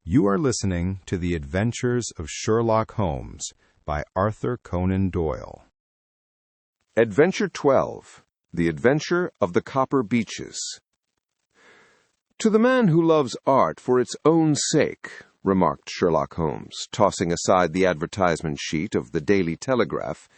You are listening to The Adventures of Sherlock Holmes by Arthur Conan Doyle. Adventure 12. The Adventure of the Copper Beeches. "To the man who loves art for its own sake," remarked Sherlock Holmes, tossing aside the advertisement sheet of the Daily Telegraph,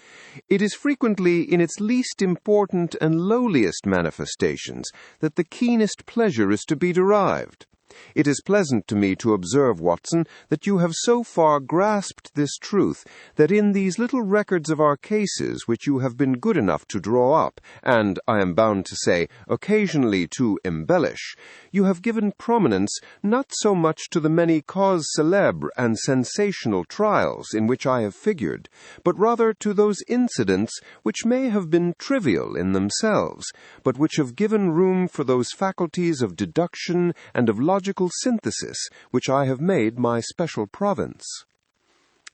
"it is frequently in its least important and lowliest manifestations that the keenest pleasure is to be derived. It is pleasant to me to observe, Watson, that you have so far grasped this truth, that in these little records of our cases which you have been good enough to draw up, and, I am bound to say, occasionally to embellish, you have given prominence not so much to the many causes célèbres and sensational trials in which I have figured, but rather to those incidents which may have been trivial in themselves, but which have given room for those faculties of deduction and of logical synthesis which I have made my special province."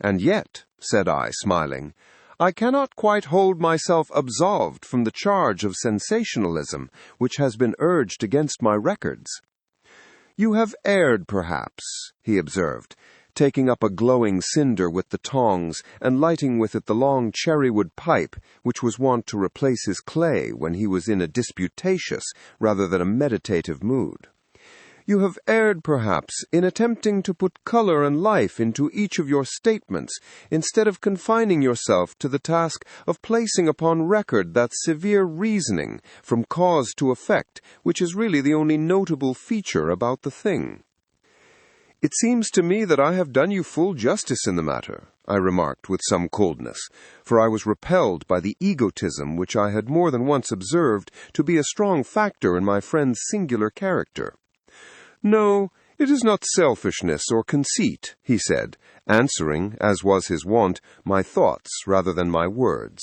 "And yet," said I, smiling, "I cannot quite hold myself absolved from the charge of sensationalism which has been urged against my records." "You have erred, perhaps," he observed, taking up a glowing cinder with the tongs and lighting with it the long cherrywood pipe which was wont to replace his clay when he was in a disputatious rather than a meditative mood. "You have erred, perhaps, in attempting to put color and life into each of your statements, instead of confining yourself to the task of placing upon record that severe reasoning from cause to effect, which is really the only notable feature about the thing." "It seems to me that I have done you full justice in the matter," I remarked with some coldness, for I was repelled by the egotism which I had more than once observed to be a strong factor in my friend's singular character. "No, it is not selfishness or conceit," he said, answering, as was his wont, my thoughts rather than my words.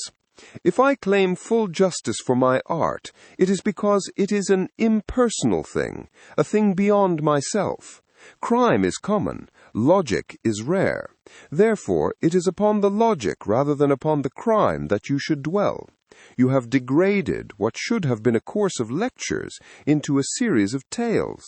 "If I claim full justice for my art, it is because it is an impersonal thing, a thing beyond myself. Crime is common, logic is rare. Therefore, it is upon the logic rather than upon the crime that you should dwell. You have degraded what should have been a course of lectures into a series of tales."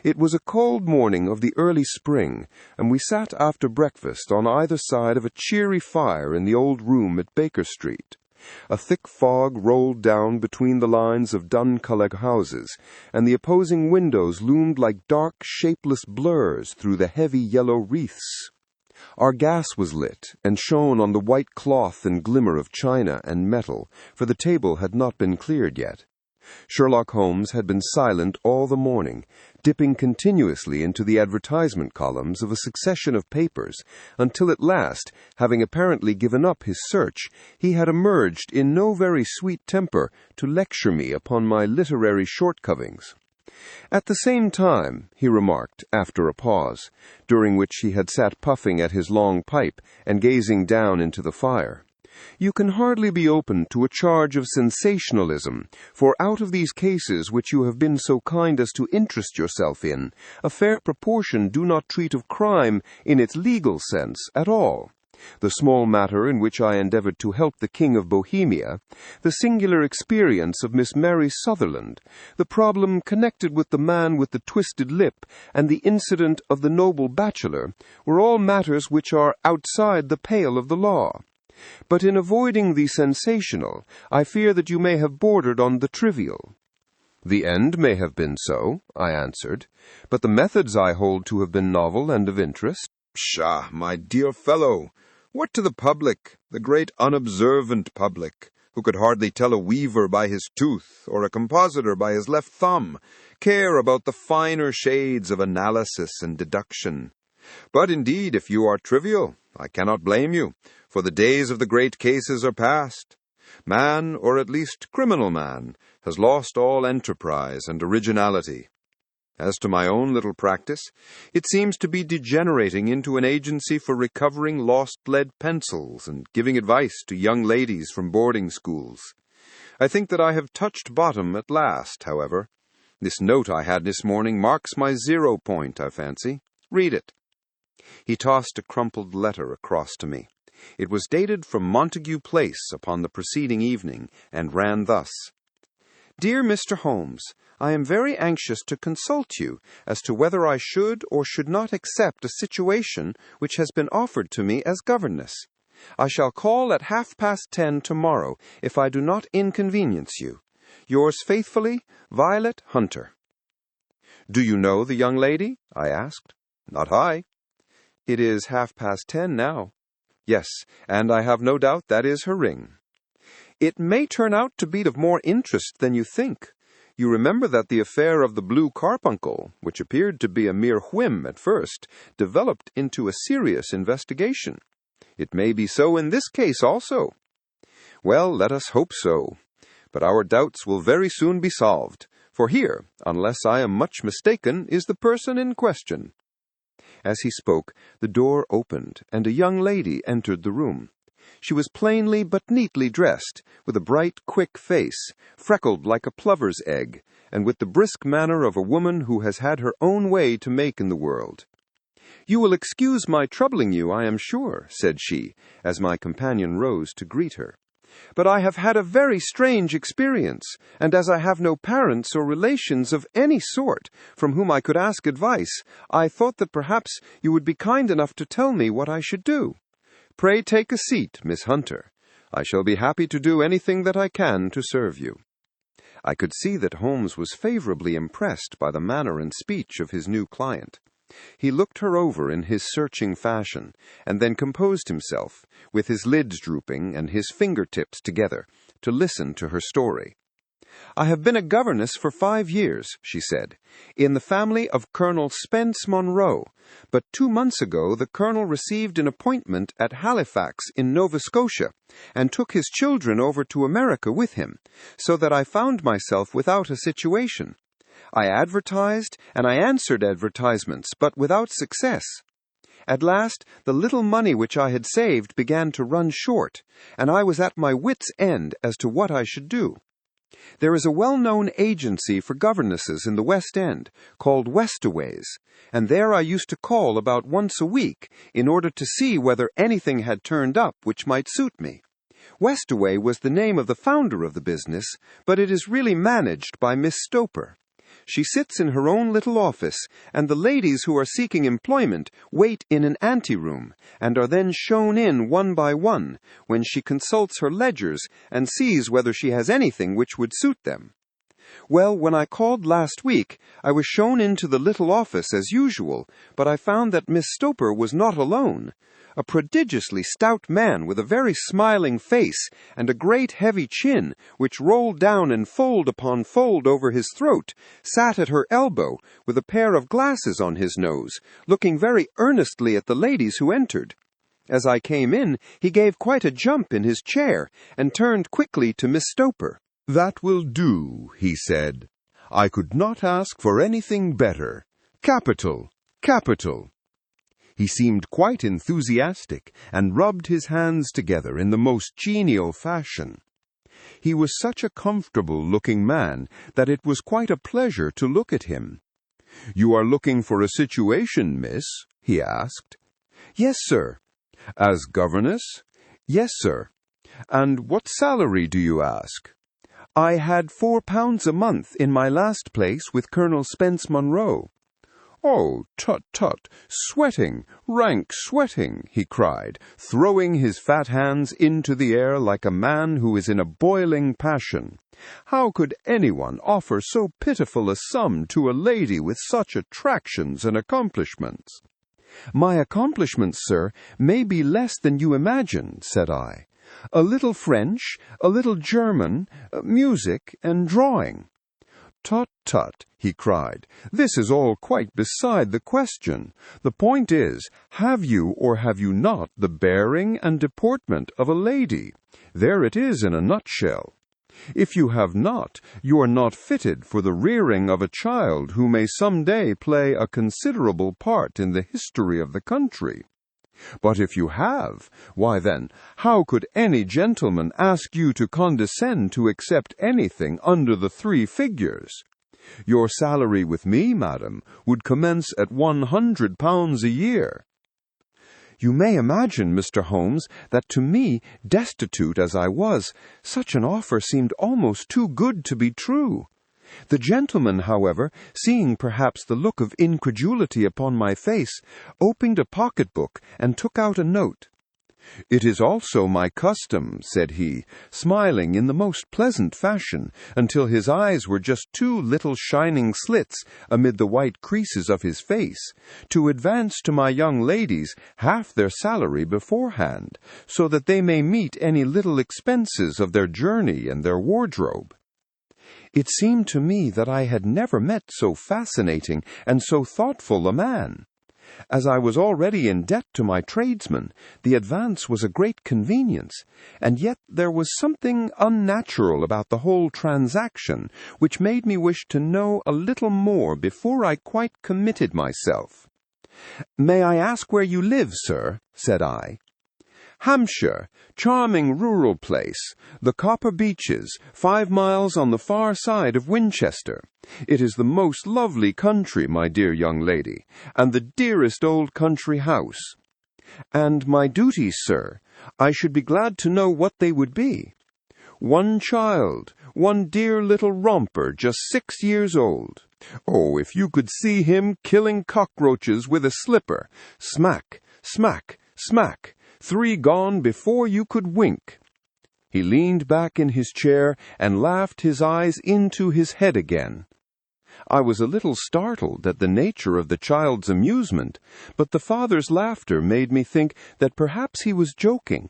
It was a cold morning of the early spring, and we sat after breakfast on either side of a cheery fire in the old room at Baker Street. A thick fog rolled down between the lines of dun-coloured houses, and the opposing windows loomed like dark, shapeless blurs through the heavy yellow wreaths. Our gas was lit, and shone on the white cloth and glimmer of china and metal, for the table had not been cleared yet. Sherlock Holmes had been silent all the morning, dipping continuously into the advertisement columns of a succession of papers, until at last, having apparently given up his search, he had emerged in no very sweet temper to lecture me upon my literary shortcomings. "At the same time," he remarked, after a pause, during which he had sat puffing at his long pipe and gazing down into the fire, "you can hardly be open to a charge of sensationalism, for out of these cases which you have been so kind as to interest yourself in, a fair proportion do not treat of crime in its legal sense at all. The small matter in which I endeavored to help the King of Bohemia, the singular experience of Miss Mary Sutherland, the problem connected with the man with the twisted lip, and the incident of the noble bachelor, were all matters which are outside the pale of the law. But in avoiding the sensational, I fear that you may have bordered on the trivial." "The end may have been so," I answered, "but the methods I hold to have been novel and of interest." "Pshaw, my dear fellow! What to the public, the great unobservant public, who could hardly tell a weaver by his tooth or a compositor by his left thumb, care about the finer shades of analysis and deduction? But indeed, if you are trivial, I cannot blame you, for the days of the great cases are past. Man, or at least criminal man, has lost all enterprise and originality. As to my own little practice, it seems to be degenerating into an agency for recovering lost lead pencils and giving advice to young ladies from boarding schools. I think that I have touched bottom at last, however. This note I had this morning marks my 0 point, I fancy. Read it." He tossed a crumpled letter across to me. It was dated from Montague Place upon the preceding evening, and ran thus: "Dear Mr. Holmes, I am very anxious to consult you as to whether I should or should not accept a situation which has been offered to me as governess. I shall call at 10:30 tomorrow if I do not inconvenience you. Yours faithfully, Violet Hunter. Do you know the young lady? I asked. Not I. It is 10:30 now. Yes, and I have no doubt that is her ring. It may turn out to be of more interest than you think. You remember that the affair of the blue carbuncle, which appeared to be a mere whim at first, developed into a serious investigation. It may be so in this case also. Well, let us hope so. But our doubts will very soon be solved, for here, unless I am much mistaken, is the person in question. As he spoke, the door opened, and a young lady entered the room. She was plainly but neatly dressed, with a bright, quick face, freckled like a plover's egg, and with the brisk manner of a woman who has had her own way to make in the world. "You will excuse my troubling you, I am sure," said she, as my companion rose to greet her. "But I have had a very strange experience, and as I have no parents or relations of any sort from whom I could ask advice, I thought that perhaps you would be kind enough to tell me what I should do." "Pray take a seat, Miss Hunter. I shall be happy to do anything that I can to serve you." I could see that Holmes was favorably impressed by the manner and speech of his new client. He looked her over in his searching fashion, and then composed himself, with his lids drooping and his fingertips together, to listen to her story. "I have been a governess for 5 years," she said, "in the family of Colonel Spence Monroe, but 2 months ago the colonel received an appointment at Halifax in Nova Scotia, and took his children over to America with him, so that I found myself without a situation. I advertised, and I answered advertisements, but without success. At last, the little money which I had saved began to run short, and I was at my wits' end as to what I should do. There is a well-known agency for governesses in the West End, called Westaway's, and there I used to call about once a week in order to see whether anything had turned up which might suit me. Westaway was the name of the founder of the business, but it is really managed by Miss Stoper. She sits in her own little office, and the ladies who are seeking employment wait in an anteroom, and are then shown in one by one, when she consults her ledgers and sees whether she has anything which would suit them. Well, when I called last week, I was shown into the little office as usual, but I found that Miss Stoper was not alone. A prodigiously stout man with a very smiling face and a great heavy chin, which rolled down in fold upon fold over his throat, sat at her elbow with a pair of glasses on his nose, looking very earnestly at the ladies who entered. As I came in, he gave quite a jump in his chair and turned quickly to Miss Stoper. "That will do," he said. "I could not ask for anything better. Capital, capital." He seemed quite enthusiastic and rubbed his hands together in the most genial fashion. He was such a comfortable-looking man that it was quite a pleasure to look at him. "You are looking for a situation, miss?" he asked. "Yes, sir." "As governess?" "Yes, sir." "And what salary do you ask?" "I had £4 a month in my last place with Colonel Spence Monroe." "Oh, tut, tut, sweating, rank sweating," he cried, throwing his fat hands into the air like a man who is in a boiling passion. "How could anyone offer so pitiful a sum to a lady with such attractions and accomplishments?" "My accomplishments, sir, may be less than you imagine," said I. "A little French, a little German, music, and drawing." "Tut, tut," he cried, "this is all quite beside the question. The point is, have you or have you not the bearing and deportment of a lady? There it is in a nutshell. If you have not, you are not fitted for the rearing of a child who may some day play a considerable part in the history of the country. But if you have, why then, how could any gentleman ask you to condescend to accept anything under the 3 figures? Your salary with me, madam, would commence at £100 a year." You may imagine, Mr. Holmes, that to me, destitute as I was, such an offer seemed almost too good to be true. The gentleman, however, seeing perhaps the look of incredulity upon my face, opened a pocket-book and took out a note. "It is also my custom," said he, smiling in the most pleasant fashion, until his eyes were just two little shining slits amid the white creases of his face, "to advance to my young ladies half their salary beforehand, so that they may meet any little expenses of their journey and their wardrobe." It seemed to me that I had never met so fascinating and so thoughtful a man. As I was already in debt to my tradesmen, the advance was a great convenience, and yet there was something unnatural about the whole transaction which made me wish to know a little more before I quite committed myself. "May I ask where you live, sir?" said I. "Hampshire, charming rural place, the Copper Beeches, 5 miles on the far side of Winchester. It is the most lovely country, my dear young lady, and the dearest old country house. And my duties, sir, I should be glad to know what they would be. One child, one dear little romper, just 6 years old. Oh, if you could see him killing cockroaches with a slipper, smack, smack, smack, 3 gone before you could wink." He leaned back in his chair and laughed his eyes into his head again. I was a little startled at the nature of the child's amusement, but the father's laughter made me think that perhaps he was joking.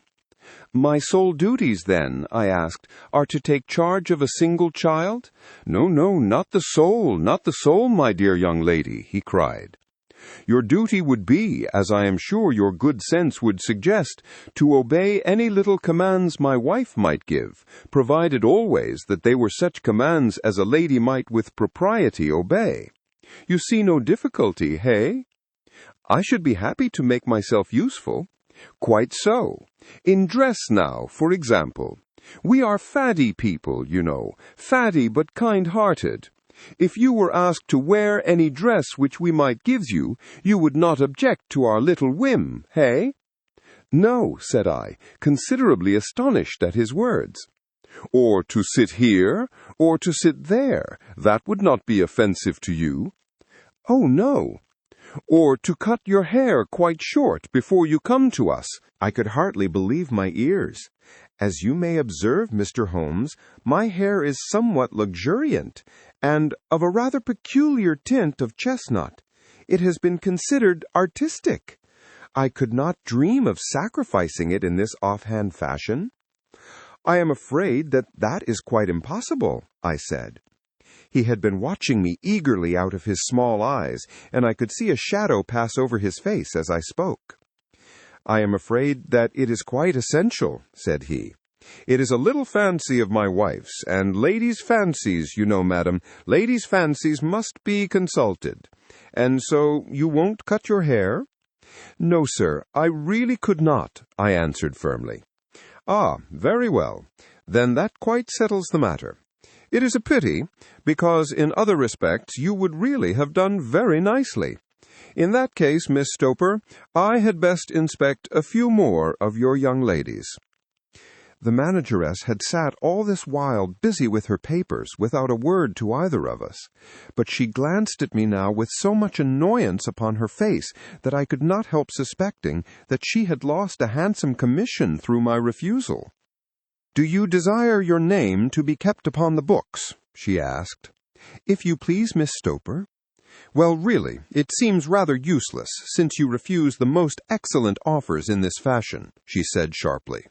"My sole duties, then," I asked, "are to take charge of a single child?" "No, no, not the sole, my dear young lady," he cried. "Your duty would be, as I am sure your good sense would suggest, to obey any little commands my wife might give, provided always that they were such commands as a lady might with propriety obey. You see no difficulty, hey?" "I should be happy to make myself useful." "Quite so. In dress now, for example. We are faddy people, you know, faddy but kind-hearted. If you were asked to wear any dress which we might give you, you would not object to our little whim, hey?" "No," said I, considerably astonished at his words. "Or to sit here, or to sit there, that would not be offensive to you?" "Oh, no." "Or to cut your hair quite short before you come to us?" I could hardly believe my ears. "As you may observe, Mr. Holmes, my hair is somewhat luxuriant, and of a rather peculiar tint of chestnut. It has been considered artistic. I could not dream of sacrificing it in this offhand fashion." "I am afraid that is quite impossible," I said. He had been watching me eagerly out of his small eyes, and I could see a shadow pass over his face as I spoke. "I am afraid that it is quite essential," said he. "It is a little fancy of my wife's, and ladies' fancies, you know, madam, ladies' fancies must be consulted. And so you won't cut your hair?" "No, sir, I really could not," I answered firmly. "Ah, very well. Then that quite settles the matter. It is a pity, because in other respects you would really have done very nicely. In that case, Miss Stoper, I had best inspect a few more of your young ladies." The manageress had sat all this while busy with her papers, without a word to either of us, but she glanced at me now with so much annoyance upon her face that I could not help suspecting that she had lost a handsome commission through my refusal. "Do you desire your name to be kept upon the books?" she asked. "If you please, Miss Stoper." "Well, really, it seems rather useless, since you refuse the most excellent offers in this fashion," she said sharply.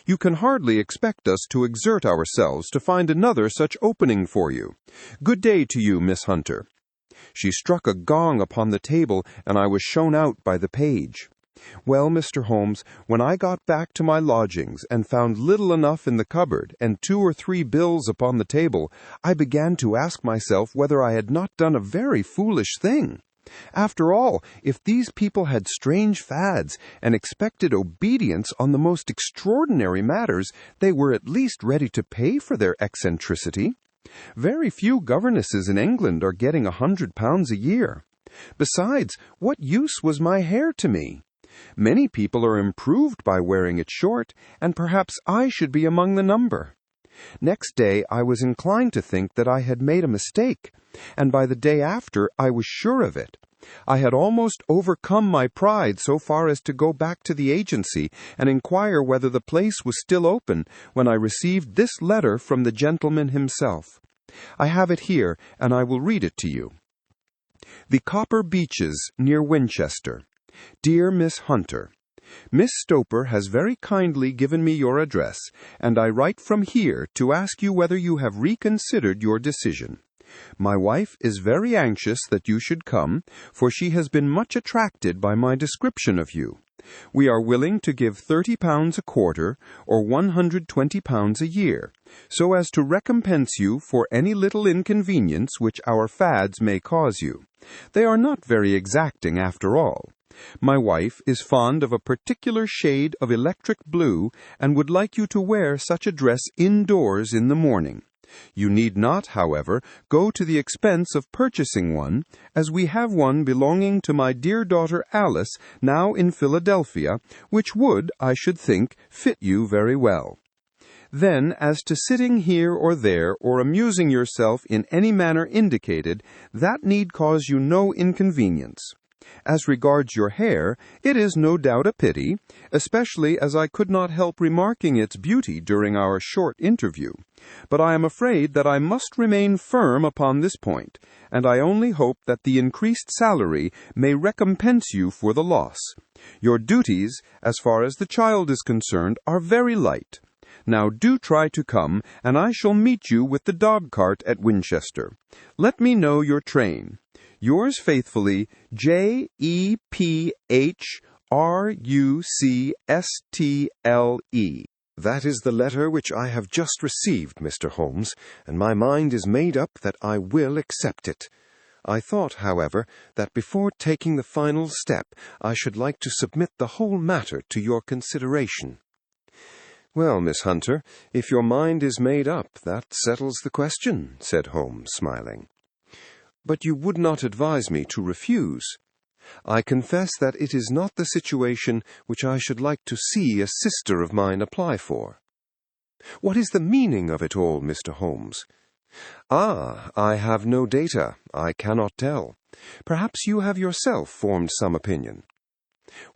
"You can hardly expect us to exert ourselves to find another such opening for you. Good day to you, Miss Hunter." She struck a gong upon the table, and I was shown out by the page. Well, Mr. Holmes, when I got back to my lodgings and found little enough in the cupboard and 2 or 3 bills upon the table, I began to ask myself whether I had not done a very foolish thing. After all, if these people had strange fads and expected obedience on the most extraordinary matters, they were at least ready to pay for their eccentricity. Very few governesses in England are getting £100 a year. Besides, what use was my hair to me? Many people are improved by wearing it short, and perhaps I should be among the number. Next day I was inclined to think that I had made a mistake, and by the day after I was sure of it. I had almost overcome my pride so far as to go back to the agency and inquire whether the place was still open when I received this letter from the gentleman himself. I have it here, and I will read it to you. The Copper Beeches, near Winchester. Dear Miss Hunter, Miss Stoper has very kindly given me your address, and I write from here to ask you whether you have reconsidered your decision. My wife is very anxious that you should come, for she has been much attracted by my description of you. We are willing to give £30 a quarter, or £120 a year, so as to recompense you for any little inconvenience which our fads may cause you. They are not very exacting after all. My wife is fond of a particular shade of electric blue, and would like you to wear such a dress indoors in the morning. You need not, however, go to the expense of purchasing one, as we have one belonging to my dear daughter Alice, now in Philadelphia, which would, I should think, fit you very well. Then, as to sitting here or there, or amusing yourself in any manner indicated, that need cause you no inconvenience. As regards your hair, it is no doubt a pity, especially as I could not help remarking its beauty during our short interview. But I am afraid that I must remain firm upon this point, and I only hope that the increased salary may recompense you for the loss. Your duties, as far as the child is concerned, are very light. Now do try to come, and I shall meet you with the dog-cart at Winchester. Let me know your train. Yours faithfully, JEPHRUCSTLE. That is the letter which I have just received, Mr. Holmes, and my mind is made up that I will accept it. I thought, however, that before taking the final step, I should like to submit the whole matter to your consideration. Well, Miss Hunter, if your mind is made up, that settles the question, said Holmes, smiling. But you would not advise me to refuse. I confess that it is not the situation which I should like to see a sister of mine apply for. What is the meaning of it all, Mr. Holmes? Ah, I have no data. I cannot tell. Perhaps you have yourself formed some opinion.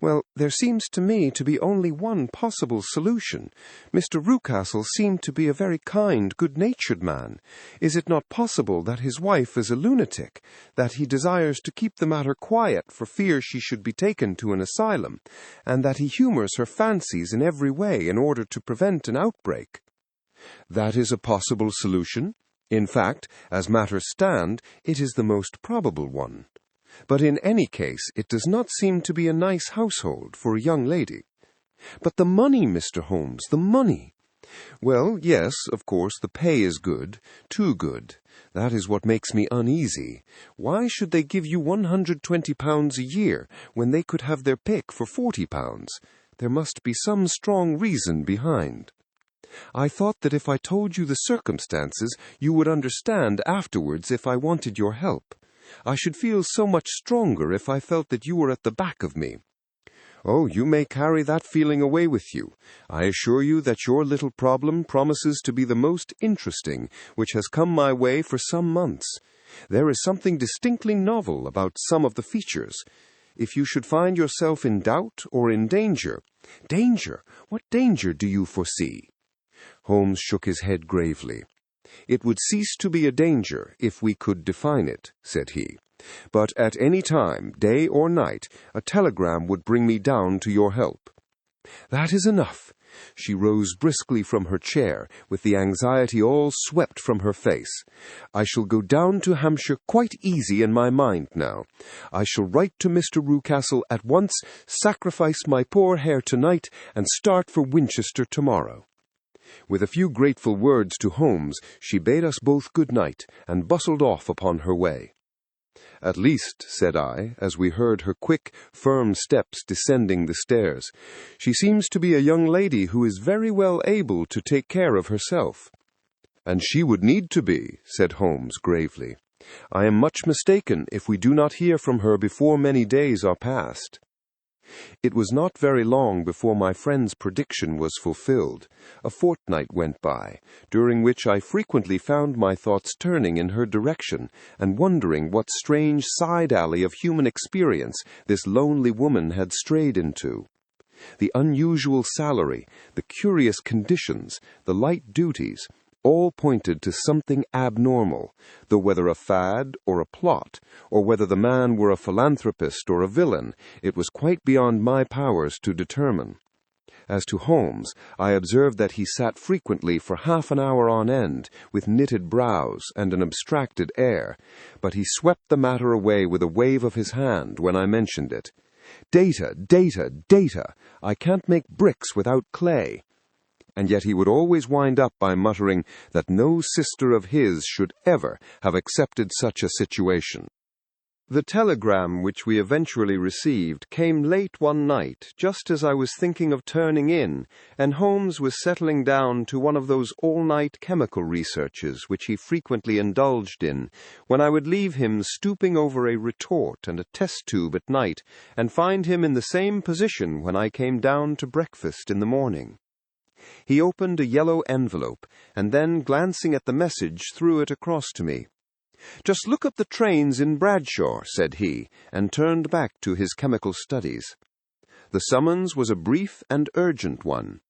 Well, there seems to me to be only one possible solution. Mr. Rucastle seemed to be a very kind, good-natured man. Is it not possible that his wife is a lunatic, that he desires to keep the matter quiet for fear she should be taken to an asylum, and that he humors her fancies in every way in order to prevent an outbreak? That is a possible solution. In fact, as matters stand, it is the most probable one. But in any case, it does not seem to be a nice household for a young lady. But the money, Mr. Holmes, the money. Well, yes, of course, the pay is good, too good. That is what makes me uneasy. Why should they give you £120 a year when they could have their pick for £40? There must be some strong reason behind. I thought that if I told you the circumstances, you would understand afterwards if I wanted your help. I should feel so much stronger if I felt that you were at the back of me. Oh, you may carry that feeling away with you. I assure you that your little problem promises to be the most interesting which has come my way for some months. There is something distinctly novel about some of the features. If you should find yourself in doubt or in danger— Danger? What danger do you foresee? Holmes shook his head gravely. It would cease to be a danger if we could define it, said he. But at any time, day or night, a telegram would bring me down to your help. That is enough. She rose briskly from her chair, with the anxiety all swept from her face. I shall go down to Hampshire quite easy in my mind now. I shall write to Mr. Rucastle at once, sacrifice my poor hair tonight, and start for Winchester tomorrow. With a few grateful words to Holmes, she bade us both good night, and bustled off upon her way. At least, said I, as we heard her quick, firm steps descending the stairs, she seems to be a young lady who is very well able to take care of herself. And she would need to be, said Holmes gravely. I am much mistaken if we do not hear from her before many days are past. It was not very long before my friend's prediction was fulfilled. A fortnight went by, during which I frequently found my thoughts turning in her direction, and wondering what strange side alley of human experience this lonely woman had strayed into. The unusual salary, the curious conditions, the light duties, all pointed to something abnormal, though whether a fad or a plot, or whether the man were a philanthropist or a villain, it was quite beyond my powers to determine. As to Holmes, I observed that he sat frequently for half an hour on end, with knitted brows and an abstracted air, but he swept the matter away with a wave of his hand when I mentioned it. Data, data, data! I can't make bricks without clay. And yet he would always wind up by muttering that no sister of his should ever have accepted such a situation. The telegram which we eventually received came late one night, just as I was thinking of turning in, and Holmes was settling down to one of those all-night chemical researches which he frequently indulged in, when I would leave him stooping over a retort and a test tube at night, and find him in the same position when I came down to breakfast in the morning. He opened a yellow envelope, and then, glancing at the message, threw it across to me. "Just look up the trains in Bradshaw," said he, and turned back to his chemical studies. The summons was a brief and urgent one.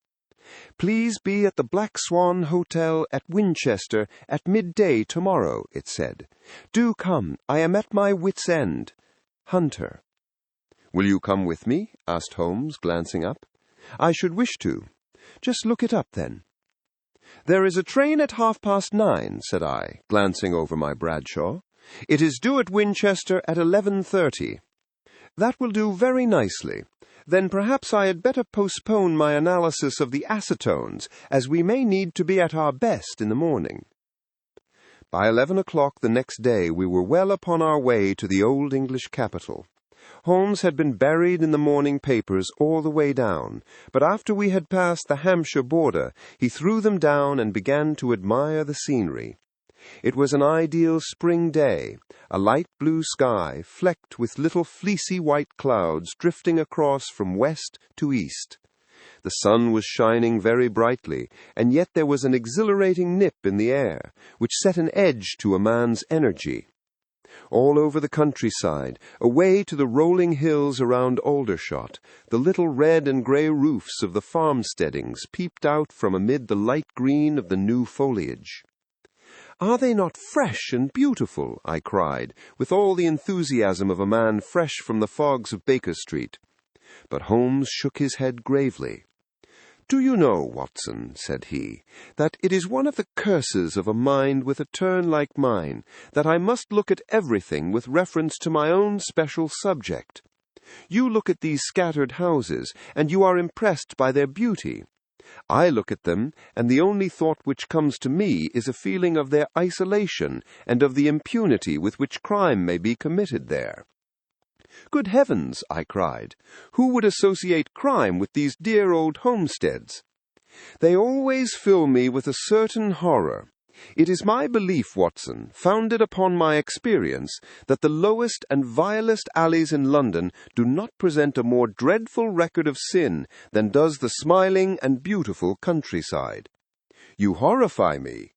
"Please be at the Black Swan Hotel at Winchester at midday tomorrow," it said. "Do come. I am at my wit's end. Hunter." "Will you come with me?" asked Holmes, glancing up. "I should wish to." "Just look it up, then." "There is a train at 9:30, said I, glancing over my Bradshaw. "It is due at Winchester at 11:30. "That will do very nicely. Then perhaps I had better postpone my analysis of the acetones, as we may need to be at our best in the morning." By 11 o'clock the next day we were well upon our way to the old English capital. Holmes had been buried in the morning papers all the way down, but after we had passed the Hampshire border, he threw them down and began to admire the scenery. It was an ideal spring day, a light blue sky flecked with little fleecy white clouds drifting across from west to east. The sun was shining very brightly, and yet there was an exhilarating nip in the air, which set an edge to a man's energy. All over the countryside, away to the rolling hills around Aldershot, the little red and grey roofs of the farmsteadings peeped out from amid the light green of the new foliage. "Are they not fresh and beautiful?" I cried, with all the enthusiasm of a man fresh from the fogs of Baker Street. But Holmes shook his head gravely. "Do you know, Watson," said he, "that it is one of the curses of a mind with a turn like mine, that I must look at everything with reference to my own special subject. You look at these scattered houses, and you are impressed by their beauty. I look at them, and the only thought which comes to me is a feeling of their isolation and of the impunity with which crime may be committed there." "Good heavens!" I cried. "Who would associate crime with these dear old homesteads?" "They always fill me with a certain horror. It is my belief, Watson, founded upon my experience, that the lowest and vilest alleys in London do not present a more dreadful record of sin than does the smiling and beautiful countryside. You horrify me.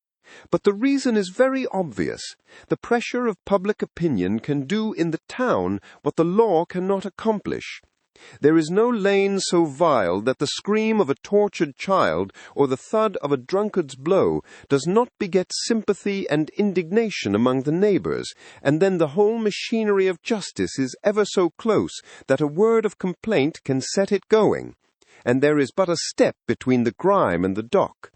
But the reason is very obvious. The pressure of public opinion can do in the town what the law cannot accomplish. There is no lane so vile that the scream of a tortured child or the thud of a drunkard's blow does not beget sympathy and indignation among the neighbors, and then the whole machinery of justice is ever so close that a word of complaint can set it going, and there is but a step between the grime and the dock.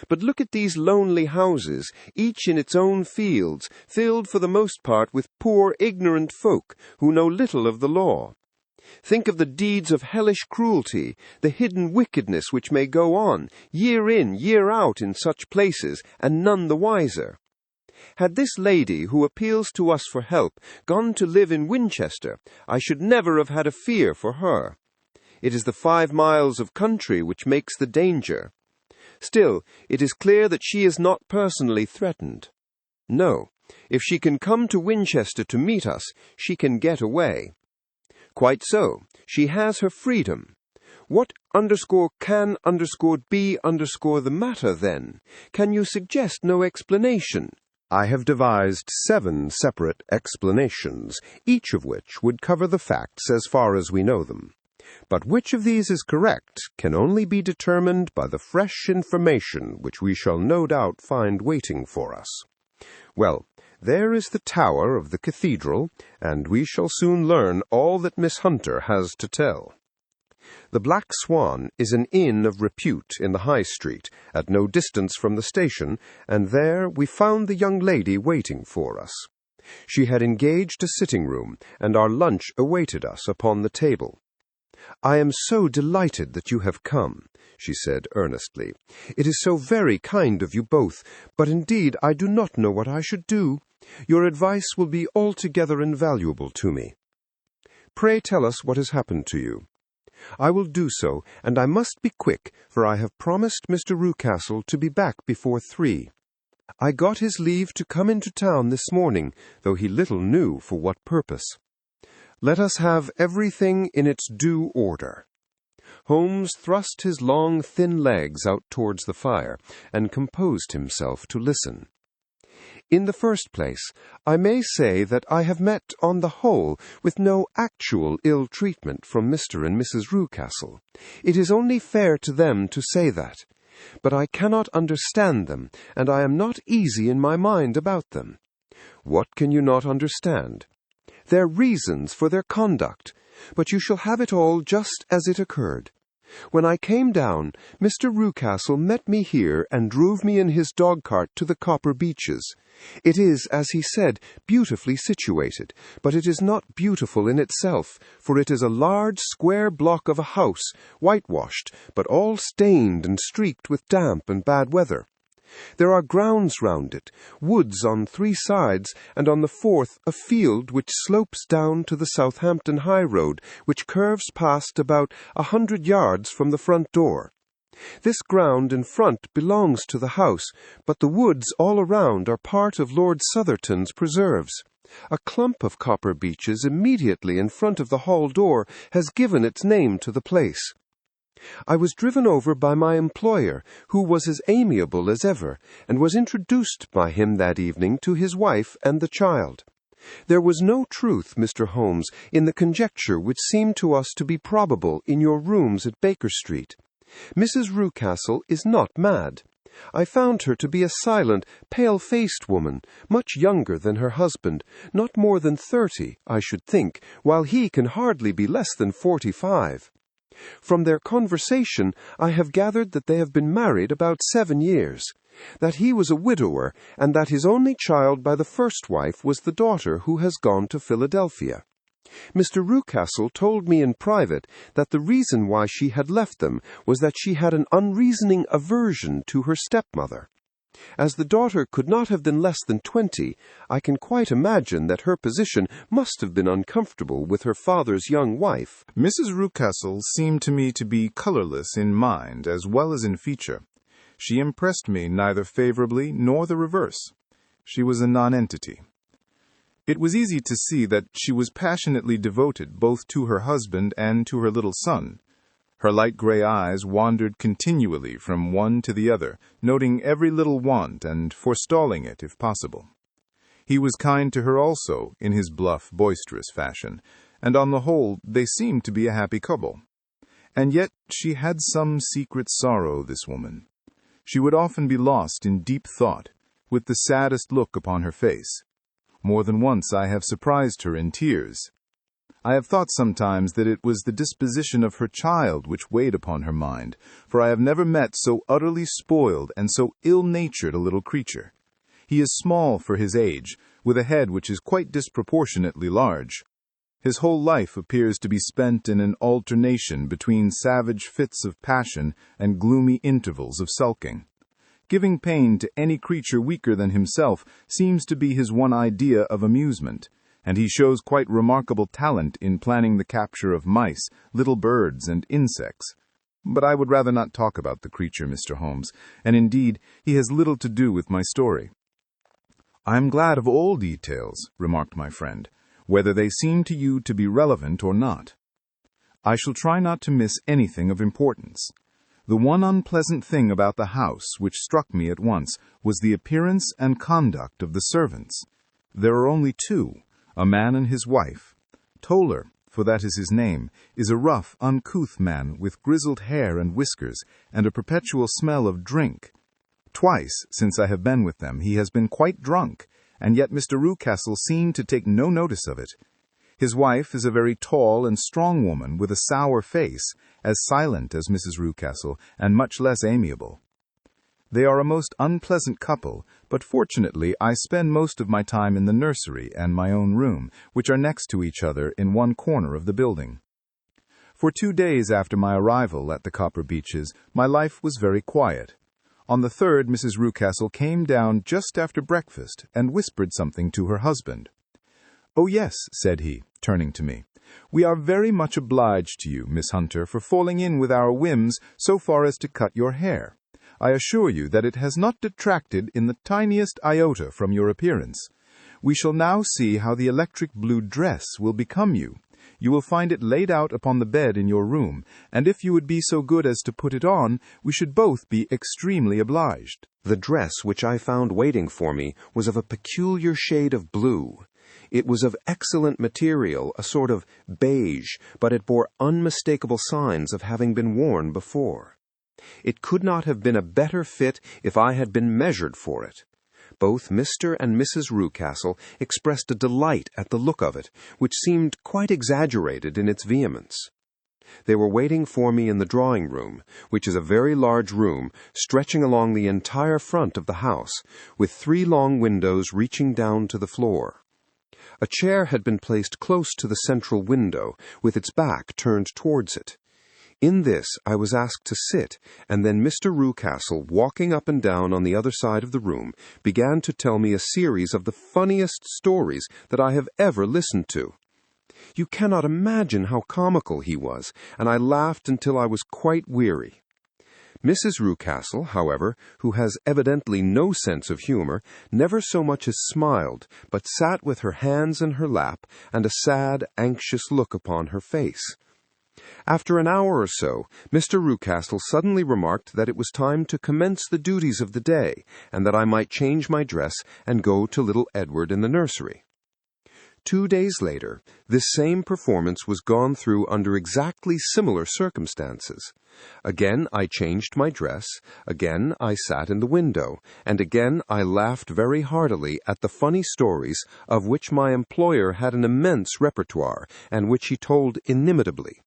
But look at these lonely houses, each in its own fields, filled for the most part with poor ignorant folk who know little of the law. Think of the deeds of hellish cruelty, the hidden wickedness which may go on, year in, year out in such places, and none the wiser. Had this lady, who appeals to us for help, gone to live in Winchester, I should never have had a fear for her. It is the 5 miles of country which makes the danger. Still, it is clear that she is not personally threatened. No, if she can come to Winchester to meet us, she can get away. Quite so. She has her freedom. What _can_be_ the matter, then? Can you suggest no explanation? I have devised 7 separate explanations, each of which would cover the facts as far as we know them. But which of these is correct can only be determined by the fresh information which we shall no doubt find waiting for us. Well, there is the tower of the cathedral, and we shall soon learn all that Miss Hunter has to tell. The Black Swan is an inn of repute in the High Street, at no distance from the station, and there we found the young lady waiting for us. She had engaged a sitting-room, and our lunch awaited us upon the table. "I am so delighted that you have come," she said earnestly. "It is so very kind of you both, but indeed I do not know what I should do. Your advice will be altogether invaluable to me. Pray tell us what has happened to you." "I will do so, and I must be quick, for I have promised Mr. Rucastle to be back before 3. I got his leave to come into town this morning, though he little knew for what purpose. Let us have everything in its due order." Holmes thrust his long, thin legs out towards the fire, and composed himself to listen. "In the first place, I may say that I have met, on the whole, with no actual ill treatment from Mr. and Mrs. Rucastle. It is only fair to them to say that. But I cannot understand them, and I am not easy in my mind about them." "What can you not understand?" "Their reasons for their conduct. But you shall have it all just as it occurred. When I came down, Mr. Rucastle met me here and drove me in his dog-cart to the Copper Beeches. It is, as he said, beautifully situated, but it is not beautiful in itself, for it is a large square block of a house, whitewashed, but all stained and streaked with damp and bad weather. There are grounds round it, woods on 3 sides, and on the 4th a field which slopes down to the Southampton high road, which curves past about 100 yards from the front door. This ground in front belongs to the house, but the woods all around are part of Lord Southerton's preserves. A clump of copper beeches immediately in front of the hall door has given its name to the place. I was driven over by my employer, who was as amiable as ever, and was introduced by him that evening to his wife and the child. There was no truth, Mr. Holmes, in the conjecture which seemed to us to be probable in your rooms at Baker Street. Mrs. Rucastle is not mad. I found her to be a silent, pale-faced woman, much younger than her husband, not more than 30, I should think, while he can hardly be less than 45. From their conversation, I have gathered that they have been married about 7 years, that he was a widower, and that his only child by the first wife was the daughter who has gone to Philadelphia. Mr. Rucastle told me in private that the reason why she had left them was that she had an unreasoning aversion to her stepmother. As the daughter could not have been less than 20, I can quite imagine that her position must have been uncomfortable with her father's young wife. Mrs. Rucastle seemed to me to be colorless in mind as well as in feature. She impressed me neither favorably nor the reverse. She was a nonentity. It was easy to see that she was passionately devoted both to her husband and to her little son. Her light gray eyes wandered continually from one to the other, noting every little want and forestalling it if possible. He was kind to her also, in his bluff, boisterous fashion, and on the whole they seemed to be a happy couple. And yet she had some secret sorrow, this woman. She would often be lost in deep thought, with the saddest look upon her face. More than once I have surprised her in tears. I have thought sometimes that it was the disposition of her child which weighed upon her mind, for I have never met so utterly spoiled and so ill-natured a little creature. He is small for his age, with a head which is quite disproportionately large. His whole life appears to be spent in an alternation between savage fits of passion and gloomy intervals of sulking. Giving pain to any creature weaker than himself seems to be his one idea of amusement, and he shows quite remarkable talent in planning the capture of mice, little birds, and insects. But I would rather not talk about the creature, Mr. Holmes, and indeed he has little to do with my story. I am glad of all details, remarked my friend, whether they seem to you to be relevant or not. I shall try not to miss anything of importance. The one unpleasant thing about the house which struck me at once was the appearance and conduct of the servants. There are only two, a man and his wife. Toller, for that is his name, is a rough, uncouth man with grizzled hair and whiskers, and a perpetual smell of drink. Twice, since I have been with them, he has been quite drunk, and yet Mr. Rucastle seemed to take no notice of it. His wife is a very tall and strong woman with a sour face, as silent as Mrs. Rucastle, and much less amiable. They are a most unpleasant couple, but fortunately I spend most of my time in the nursery and my own room, which are next to each other in one corner of the building. For 2 days after my arrival at the Copper Beeches, my life was very quiet. On the third, Mrs. Rucastle came down just after breakfast and whispered something to her husband. "Oh, yes," said he, turning to me. "We are very much obliged to you, Miss Hunter, for falling in with our whims so far as to cut your hair. I assure you that it has not detracted in the tiniest iota from your appearance. We shall now see how the electric blue dress will become you. You will find it laid out upon the bed in your room, and if you would be so good as to put it on, we should both be extremely obliged." The dress which I found waiting for me was of a peculiar shade of blue. It was of excellent material, a sort of beige, but it bore unmistakable signs of having been worn before. It could not have been a better fit if I had been measured for it. Both Mr. and Mrs. Rucastle expressed a delight at the look of it, which seemed quite exaggerated in its vehemence. They were waiting for me in the drawing-room, which is a very large room stretching along the entire front of the house, with 3 long windows reaching down to the floor. A chair had been placed close to the central window, with its back turned towards it. In this I was asked to sit, and then Mr. Rucastle, walking up and down on the other side of the room, began to tell me a series of the funniest stories that I have ever listened to. You cannot imagine how comical he was, and I laughed until I was quite weary. Mrs. Rucastle, however, who has evidently no sense of humor, never so much as smiled, but sat with her hands in her lap and a sad, anxious look upon her face. After an hour or so, Mr. Rucastle suddenly remarked that it was time to commence the duties of the day, and that I might change my dress and go to little Edward in the nursery. 2 days later, this same performance was gone through under exactly similar circumstances. Again I changed my dress, again I sat in the window, and again I laughed very heartily at the funny stories of which my employer had an immense repertoire, and which he told inimitably.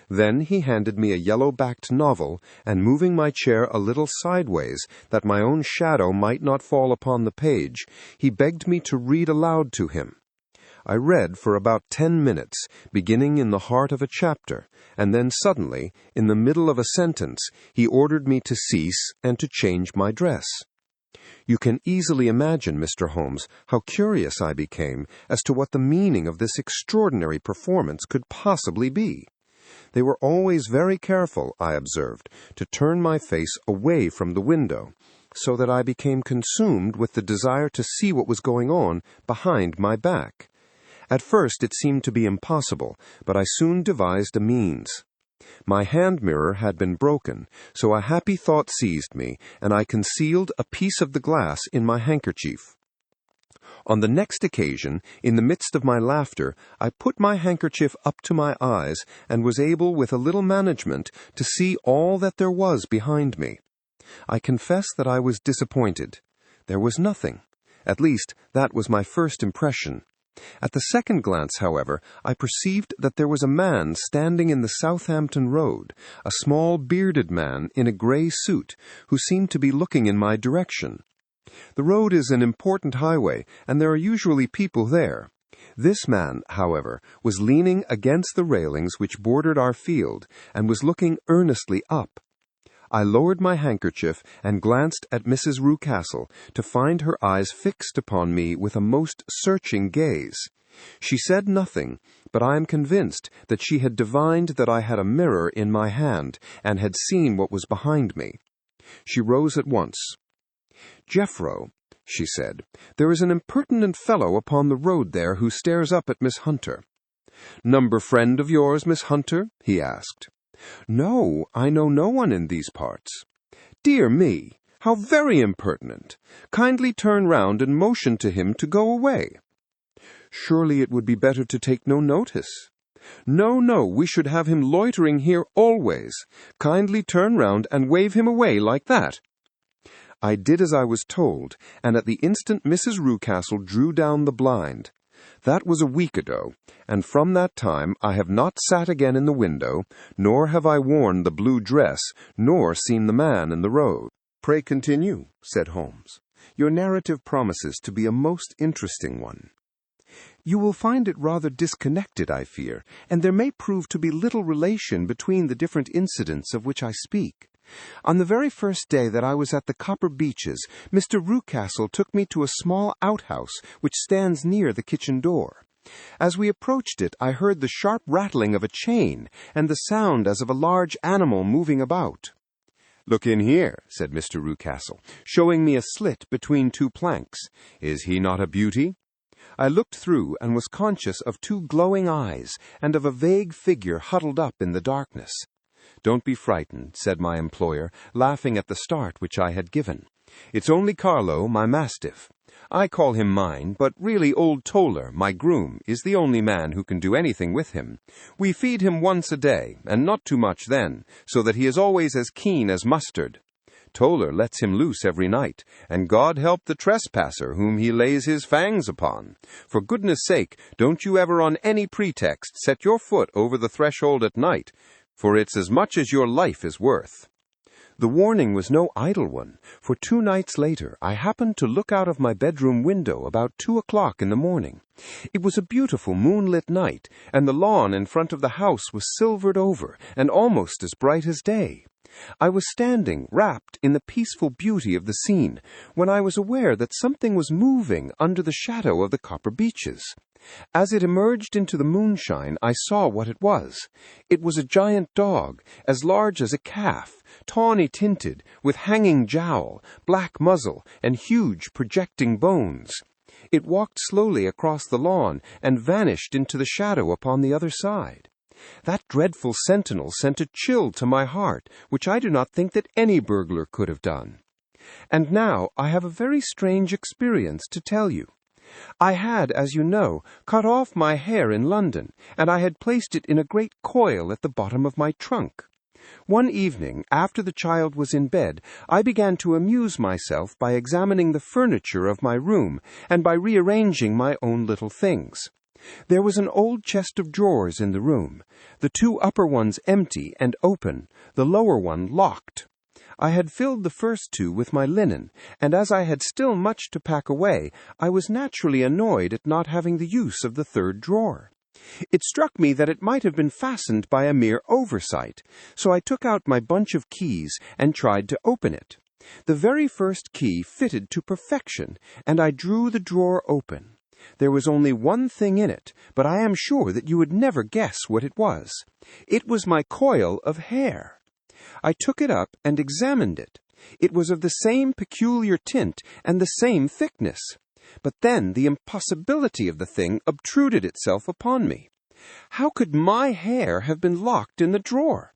Then he handed me a yellow-backed novel, and moving my chair a little sideways, that my own shadow might not fall upon the page, he begged me to read aloud to him. I read for about 10 minutes, beginning in the heart of a chapter, and then suddenly, in the middle of a sentence, he ordered me to cease and to change my dress. You can easily imagine, Mr. Holmes, how curious I became as to what the meaning of this extraordinary performance could possibly be. They were always very careful, I observed, to turn my face away from the window, so that I became consumed with the desire to see what was going on behind my back. At first it seemed to be impossible, but I soon devised a means. My hand mirror had been broken, so a happy thought seized me, and I concealed a piece of the glass in my handkerchief. On the next occasion, in the midst of my laughter, I put my handkerchief up to my eyes, and was able, with a little management, to see all that there was behind me. I confess that I was disappointed. There was nothing. At least, that was my first impression. At the second glance, however, I perceived that there was a man standing in the Southampton Road, a small bearded man in a grey suit, who seemed to be looking in my direction. The road is an important highway, and there are usually people there. This man, however, was leaning against the railings which bordered our field, and was looking earnestly up. I lowered my handkerchief and glanced at Mrs. Rucastle, to find her eyes fixed upon me with a most searching gaze. She said nothing, but I am convinced that she had divined that I had a mirror in my hand, and had seen what was behind me. She rose at once. "Jeffro," she said, "there is an impertinent fellow upon the road there who stares up at Miss Hunter." "Number friend of yours, Miss Hunter?" he asked. "No, I know no one in these parts." "Dear me, how very impertinent! Kindly turn round and motion to him to go away." "Surely it would be better to take no notice." No, we should have him loitering here always. Kindly turn round and wave him away like that." I did as I was told, and at the instant Mrs. Rucastle drew down the blind. That was a week ago, and from that time I have not sat again in the window, nor have I worn the blue dress, nor seen the man in the road. "Pray continue," said Holmes. "Your narrative promises to be a most interesting one." "You will find it rather disconnected, I fear, and there may prove to be little relation between the different incidents of which I speak. On the very first day that I was at the Copper Beeches, Mr. Rucastle took me to a small outhouse which stands near the kitchen door. As we approached it, I heard the sharp rattling of a chain, and the sound as of a large animal moving about. "Look in here," said Mr. Rucastle, showing me a slit between two planks. "Is he not a beauty?" I looked through and was conscious of two glowing eyes and of a vague figure huddled up in the darkness. "Don't be frightened," said my employer, laughing at the start which I had given. "It's only Carlo, my mastiff. I call him mine, but really old Toller, my groom, is the only man who can do anything with him. We feed him once a day, and not too much then, so that he is always as keen as mustard. Toller lets him loose every night, and God help the trespasser whom he lays his fangs upon. For goodness' sake, don't you ever on any pretext set your foot over the threshold at night, for it's as much as your life is worth." The warning was no idle one, for 2 nights later I happened to look out of my bedroom window about 2 o'clock in the morning. It was a beautiful moonlit night, and the lawn in front of the house was silvered over and almost as bright as day. I was standing, wrapped in the peaceful beauty of the scene, when I was aware that something was moving under the shadow of the Copper Beeches. As it emerged into the moonshine, I saw what it was. It was a giant dog, as large as a calf, tawny-tinted, with hanging jowl, black muzzle, and huge projecting bones. It walked slowly across the lawn and vanished into the shadow upon the other side. That dreadful sentinel sent a chill to my heart, which I do not think that any burglar could have done. And now I have a very strange experience to tell you. I had, as you know, cut off my hair in London, and I had placed it in a great coil at the bottom of my trunk. One evening, after the child was in bed, I began to amuse myself by examining the furniture of my room and by rearranging my own little things. There was an old chest of drawers in the room, the 2 upper ones empty and open, the lower one locked. I had filled the first 2 with my linen, and as I had still much to pack away, I was naturally annoyed at not having the use of the 3rd drawer. It struck me that it might have been fastened by a mere oversight, so I took out my bunch of keys and tried to open it. The very first key fitted to perfection, and I drew the drawer open. There was only one thing in it, but I am sure that you would never guess what it was. It was my coil of hair. I took it up and examined it. It was of the same peculiar tint and the same thickness. But then the impossibility of the thing obtruded itself upon me. How could my hair have been locked in the drawer?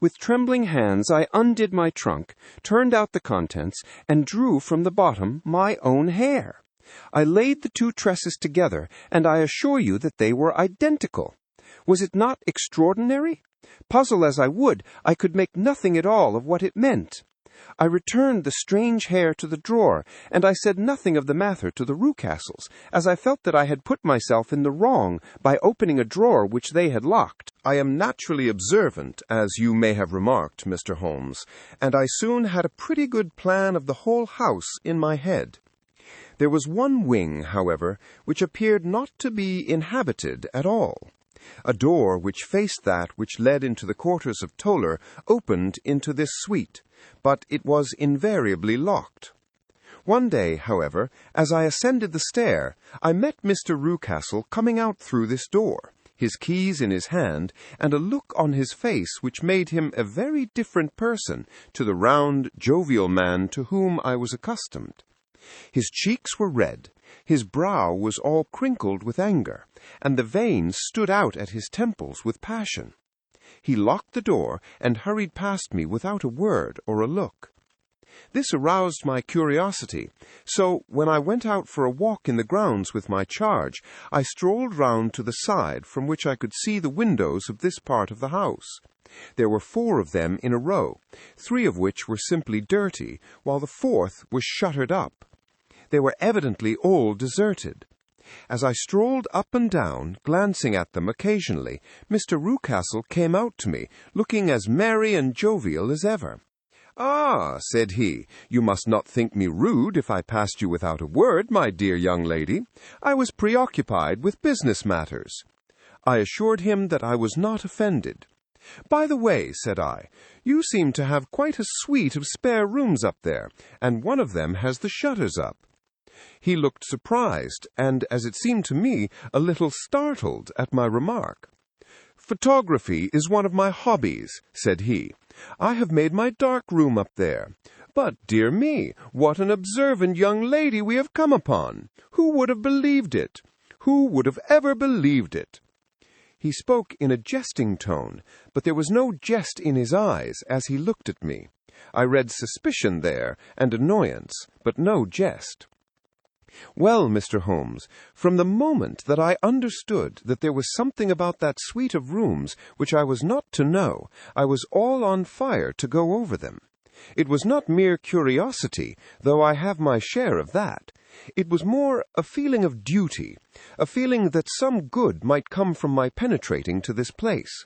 With trembling hands I undid my trunk, turned out the contents, and drew from the bottom my own hair. I laid the 2 tresses together, and I assure you that they were identical. Was it not extraordinary? Puzzle as I would, I could make nothing at all of what it meant. I returned the strange hair to the drawer, and I said nothing of the matter to the Rucastles, as I felt that I had put myself in the wrong by opening a drawer which they had locked. I am naturally observant, as you may have remarked, Mr. Holmes, and I soon had a pretty good plan of the whole house in my head. There was one wing, however, which appeared not to be inhabited at all. A door which faced that which led into the quarters of Toller opened into this suite, but it was invariably locked. One day, however, as I ascended the stair, I met Mr. Rucastle coming out through this door, his keys in his hand, and a look on his face which made him a very different person to the round, jovial man to whom I was accustomed. His cheeks were red, his brow was all crinkled with anger, and the veins stood out at his temples with passion. He locked the door and hurried past me without a word or a look. This aroused my curiosity, so when I went out for a walk in the grounds with my charge, I strolled round to the side from which I could see the windows of this part of the house. There were 4 of them in a row, 3 of which were simply dirty, while the 4th was shuttered up. They were evidently all deserted. As I strolled up and down, glancing at them occasionally, Mr. Rucastle came out to me, looking as merry and jovial as ever. "Ah," said he, "you must not think me rude if I passed you without a word, my dear young lady. I was preoccupied with business matters." I assured him that I was not offended. "By the way," said I, "you seem to have quite a suite of spare rooms up there, and one of them has the shutters up." He looked surprised, and, as it seemed to me, a little startled at my remark. "Photography is one of my hobbies," said he. "I have made my dark room up there. But, dear me, what an observant young lady we have come upon! Who would have believed it? Who would have ever believed it?" He spoke in a jesting tone, but there was no jest in his eyes as he looked at me. I read suspicion there, and annoyance, but no jest. "Well, Mr. Holmes, from the moment that I understood that there was something about that suite of rooms which I was not to know, I was all on fire to go over them. It was not mere curiosity, though I have my share of that. It was more a feeling of duty, a feeling that some good might come from my penetrating to this place.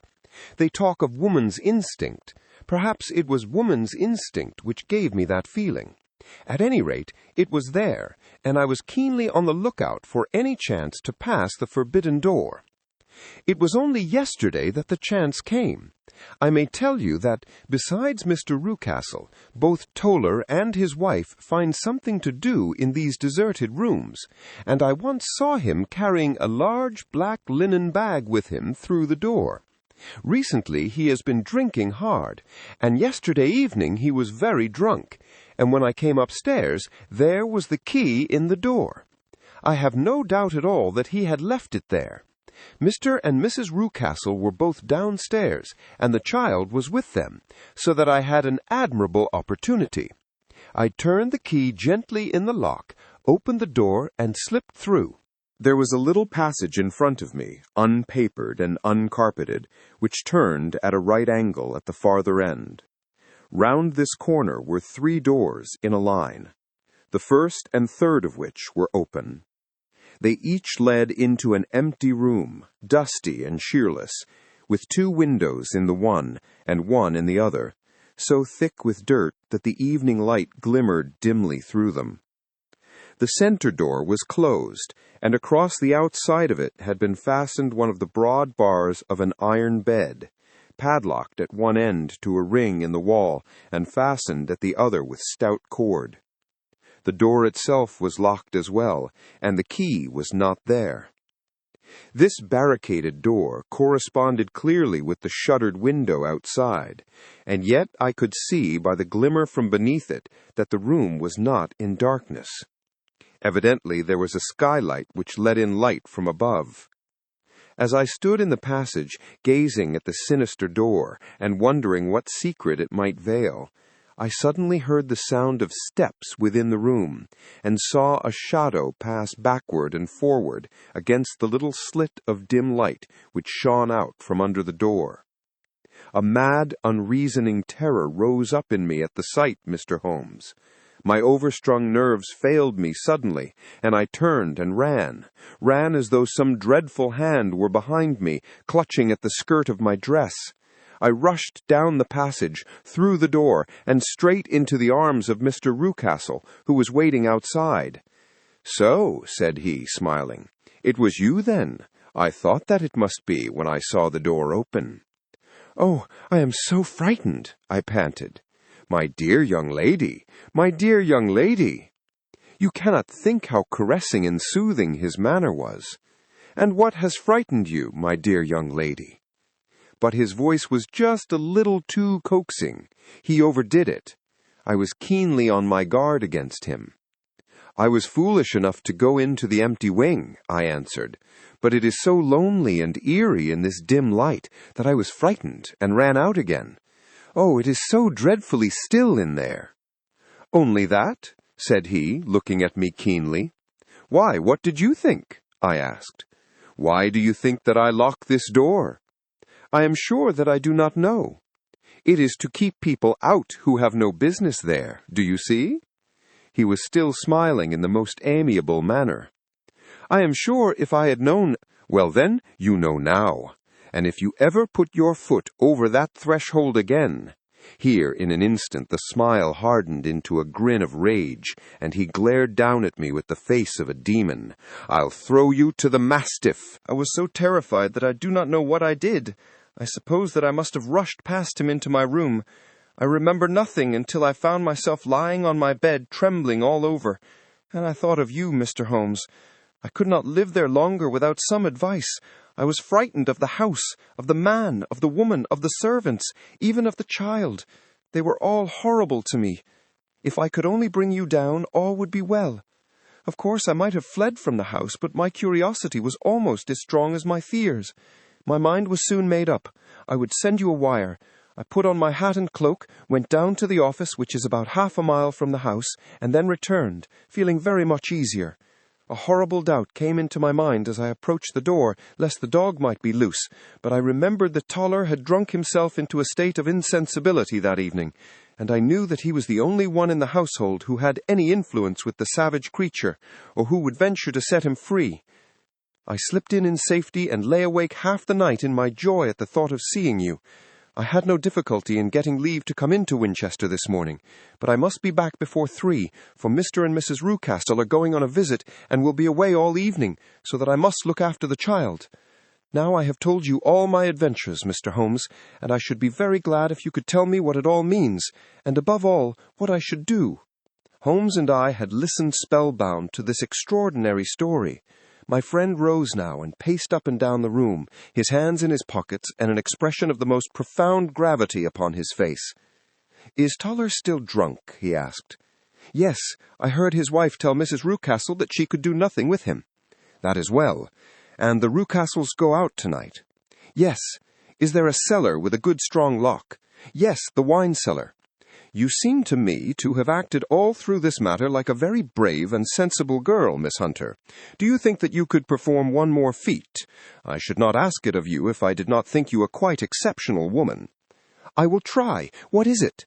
They talk of woman's instinct. Perhaps it was woman's instinct which gave me that feeling. At any rate, it was there, and I was keenly on the lookout for any chance to pass the forbidden door. It was only yesterday that the chance came. I may tell you that, besides Mr. Rucastle, both Toller and his wife find something to do in these deserted rooms, and I once saw him carrying a large black linen bag with him through the door. Recently he has been drinking hard, and yesterday evening he was very drunk, and when I came upstairs, there was the key in the door. I have no doubt at all that he had left it there. Mr. and Mrs. Rucastle were both downstairs, and the child was with them, so that I had an admirable opportunity. I turned the key gently in the lock, opened the door, and slipped through. There was a little passage in front of me, unpapered and uncarpeted, which turned at a right angle at the farther end. Round this corner were 3 doors in a line, the first and third of which were open. They each led into an empty room, dusty and cheerless, with 2 windows in the one and one in the other, so thick with dirt that the evening light glimmered dimly through them. The center door was closed, and across the outside of it had been fastened one of the broad bars of an iron bed, padlocked at one end to a ring in the wall and fastened at the other with stout cord. The door itself was locked as well, and the key was not there. This barricaded door corresponded clearly with the shuttered window outside, and yet I could see by the glimmer from beneath it that the room was not in darkness. Evidently there was a skylight which let in light from above. As I stood in the passage, gazing at the sinister door and wondering what secret it might veil, I suddenly heard the sound of steps within the room, and saw a shadow pass backward and forward against the little slit of dim light which shone out from under the door. A mad, unreasoning terror rose up in me at the sight, Mr. Holmes. My overstrung nerves failed me suddenly, and I turned and ran as though some dreadful hand were behind me, clutching at the skirt of my dress. I rushed down the passage, through the door, and straight into the arms of Mr. Rucastle, who was waiting outside. "So," said he, smiling, "it was you, then? I thought that it must be when I saw the door open." "Oh, I am so frightened," I panted. "My dear young lady, my dear young lady!" You cannot think how caressing and soothing his manner was. "And what has frightened you, my dear young lady?" But his voice was just a little too coaxing. He overdid it. I was keenly on my guard against him. "I was foolish enough to go into the empty wing," I answered, "but it is so lonely and eerie in this dim light that I was frightened and ran out again. Oh, it is so dreadfully still in there." "Only that?" said he, looking at me keenly. "Why, what did you think?" I asked. "Why do you think that I lock this door?" "I am sure that I do not know. It is to keep people out who have no business there, do you see?" He was still smiling in the most amiable manner. "I am sure if I had known—" "Well then, you know now. And if you ever put your foot over that threshold again—" Here, in an instant, the smile hardened into a grin of rage, and he glared down at me with the face of a demon. "I'll throw you to the mastiff." I was so terrified that I do not know what I did. I suppose that I must have rushed past him into my room. I remember nothing until I found myself lying on my bed, trembling all over. And I thought of you, Mr. Holmes. I could not live there longer without some advice. I was frightened of the house, of the man, of the woman, of the servants, even of the child. They were all horrible to me. If I could only bring you down, all would be well. Of course, I might have fled from the house, but my curiosity was almost as strong as my fears. My mind was soon made up. I would send you a wire. I put on my hat and cloak, went down to the office, which is about 1/2 a mile from the house, and then returned, feeling very much easier. A horrible doubt came into my mind as I approached the door, lest the dog might be loose, but I remembered that Toller had drunk himself into a state of insensibility that evening, and I knew that he was the only one in the household who had any influence with the savage creature, or who would venture to set him free. I slipped in safety and lay awake half the night in my joy at the thought of seeing you. I had no difficulty in getting leave to come into Winchester this morning, but I must be back before 3, for Mr. and Mrs. Rucastle are going on a visit and will be away all evening, so that I must look after the child. Now I have told you all my adventures, Mr. Holmes, and I should be very glad if you could tell me what it all means, and above all, what I should do." Holmes and I had listened spellbound to this extraordinary story. My friend rose now and paced up and down the room, his hands in his pockets and an expression of the most profound gravity upon his face. "Is Toller still drunk?" he asked. "Yes, I heard his wife tell Mrs. Rucastle that she could do nothing with him." "That is well. And the Rucastles go out tonight?" "Yes. Is there a cellar with a good strong lock?" "Yes, the wine cellar." "You seem to me to have acted all through this matter like a very brave and sensible girl, Miss Hunter. Do you think that you could perform one more feat? I should not ask it of you if I did not think you a quite exceptional woman." "I will try. What is it?"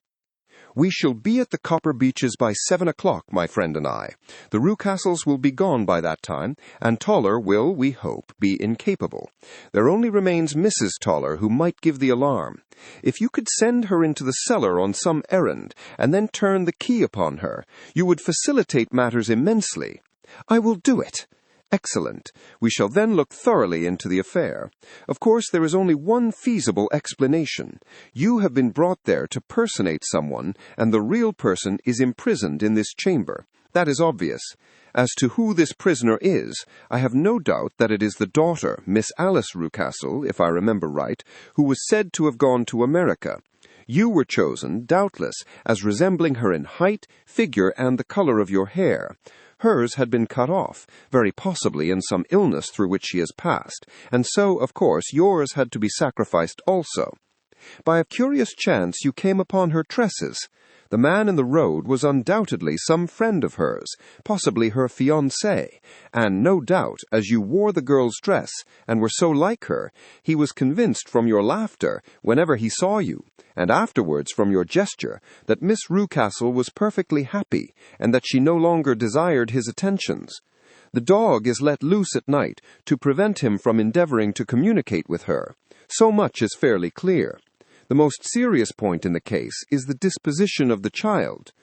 "We shall be at the Copper Beeches by 7 o'clock, my friend and I. The Rucastles will be gone by that time, and Toller will, we hope, be incapable. There only remains Mrs. Toller, who might give the alarm. If you could send her into the cellar on some errand, and then turn the key upon her, you would facilitate matters immensely." "I will do it." "Excellent. We shall then look thoroughly into the affair. Of course, there is only one feasible explanation. You have been brought there to personate someone, and the real person is imprisoned in this chamber. That is obvious. As to who this prisoner is, I have no doubt that it is the daughter, Miss Alice Rucastle, if I remember right, who was said to have gone to America. You were chosen, doubtless, as resembling her in height, figure, and the color of your hair. Hers had been cut off, very possibly in some illness through which she has passed, and so, of course, yours had to be sacrificed also. By a curious chance you came upon her tresses. The man in the road was undoubtedly some friend of hers, possibly her fiancé, and no doubt, as you wore the girl's dress and were so like her, he was convinced from your laughter whenever he saw you, and afterwards from your gesture, that Miss Rucastle was perfectly happy, and that she no longer desired his attentions. The dog is let loose at night to prevent him from endeavoring to communicate with her. So much is fairly clear. The most serious point in the case is the disposition of the child."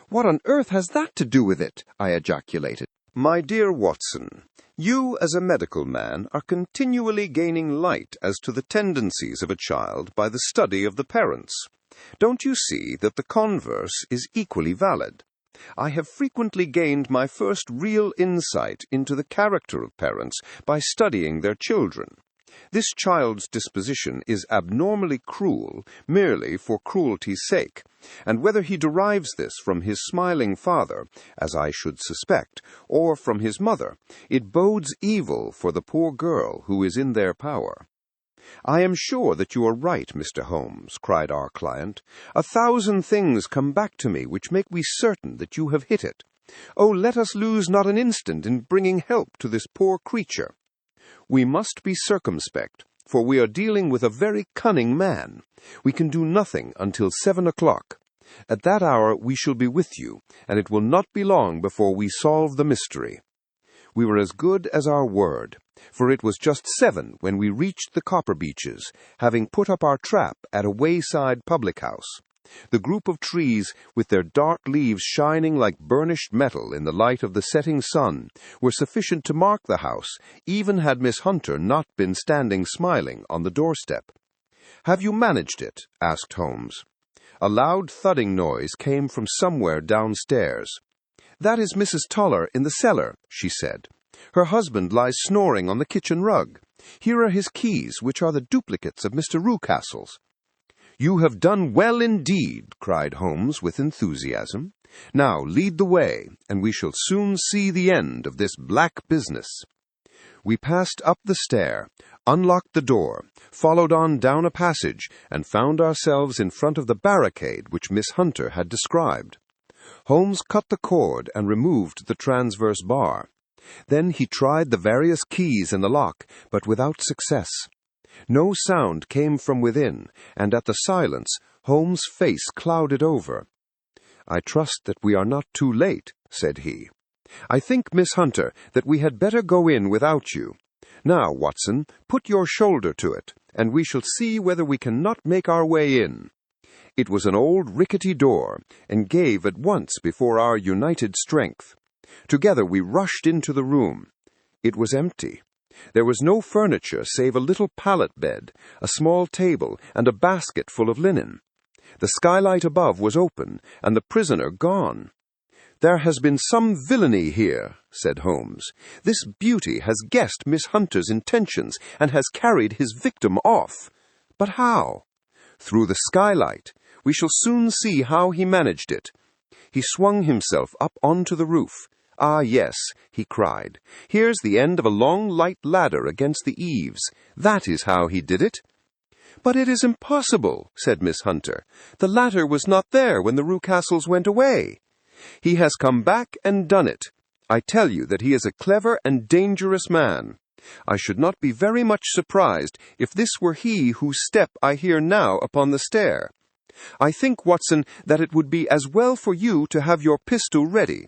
"What on earth has that to do with it?" I ejaculated. My dear Watson, you as a medical man are continually gaining light as to the tendencies of a child by the study of the parents. Don't you see that the converse is equally valid? I have frequently gained my first real insight into the character of parents by studying their children. This child's disposition is abnormally cruel merely for cruelty's sake, and whether he derives this from his smiling father, as I should suspect, or from his mother, it bodes evil for the poor girl who is in their power. "I am sure that you are right, Mr. Holmes," cried our client. "1,000 things come back to me which make me certain that you have hit it. Oh, let us lose not an instant in bringing help to this poor creature. We must be circumspect, for we are dealing with a very cunning man. We can do nothing until 7 o'clock. At that hour we shall be with you, and it will not be long before we solve the mystery." We were as good as our word, for it was just 7 when we reached the Copper Beeches, having put up our trap at a wayside public-house. The group of trees, with their dark leaves shining like burnished metal in the light of the setting sun, were sufficient to mark the house, even had Miss Hunter not been standing smiling on the doorstep. "Have you managed it?" asked Holmes. A loud thudding noise came from somewhere downstairs. "That is Mrs. Toller in the cellar," she said. "Her husband lies snoring on the kitchen rug. Here are his keys, which are the duplicates of Mr. Rucastle's." "You have done well indeed," cried Holmes with enthusiasm. "Now lead the way, and we shall soon see the end of this black business." We passed up the stair, unlocked the door, followed on down a passage, and found ourselves in front of the barricade which Miss Hunter had described. Holmes cut the cord and removed the transverse bar. Then he tried the various keys in the lock, but without success. No sound came from within, and at the silence Holmes' face clouded over. "I trust that we are not too late," said he. "I think, Miss Hunter, that we had better go in without you. Now, Watson, put your shoulder to it, and we shall see whether we can not make our way in." It was an old rickety door, and gave at once before our united strength. Together we rushed into the room. It was empty. There was no furniture save a little pallet bed, a small table, and a basket full of linen. The skylight above was open, and the prisoner gone. "There has been some villainy here," said Holmes. "This beauty has guessed Miss Hunter's intentions and has carried his victim off. But how? Through the skylight. We shall soon see how he managed it." He swung himself up onto the roof. "Ah, yes," he cried. "Here's the end of a long light ladder against the eaves. That is how he did it." "But it is impossible," said Miss Hunter. "The ladder was not there when the Rucastles went away." "He has come back and done it. I tell you that he is a clever and dangerous man. I should not be very much surprised if this were he whose step I hear now upon the stair. I think, Watson, that it would be as well for you to have your pistol ready."